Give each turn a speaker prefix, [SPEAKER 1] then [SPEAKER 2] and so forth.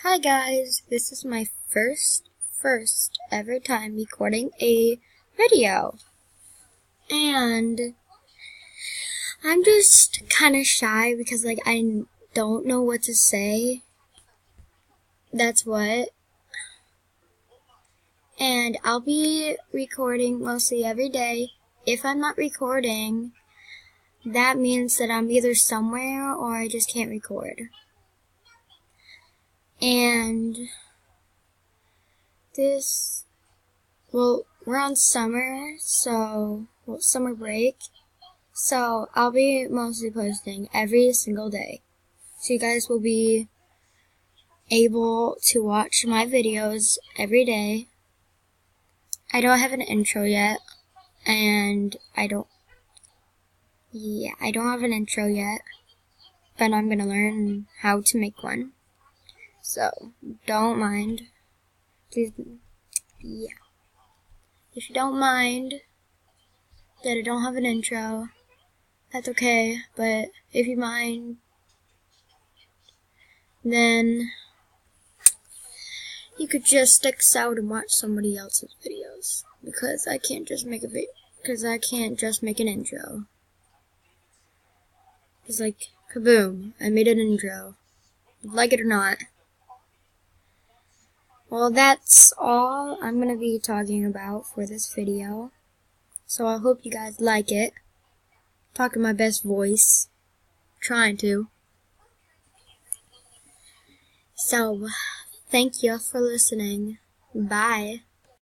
[SPEAKER 1] Hi guys, this is my first ever time recording a video. And I'm just kind of shy because I don't know what to say. That's what. And I'll be recording mostly every day. If I'm not recording, that means that I'm either somewhere or I just can't record. And we're on summer break, so I'll be mostly posting every single day. So you guys will be able to watch my videos every day. I don't have an intro yet, and I don't have an intro yet, but I'm gonna learn how to make one. So, don't mind. Please, yeah. If you don't mind that I don't have an intro, that's okay, but if you mind, then you could just stick out and watch somebody else's videos, because I can't just make an intro. It's like, kaboom, I made an intro. Like it or not. Well, that's all I'm gonna be talking about for this video. So I hope you guys like it. Talking my best voice. Trying to. So, thank you for listening. Bye.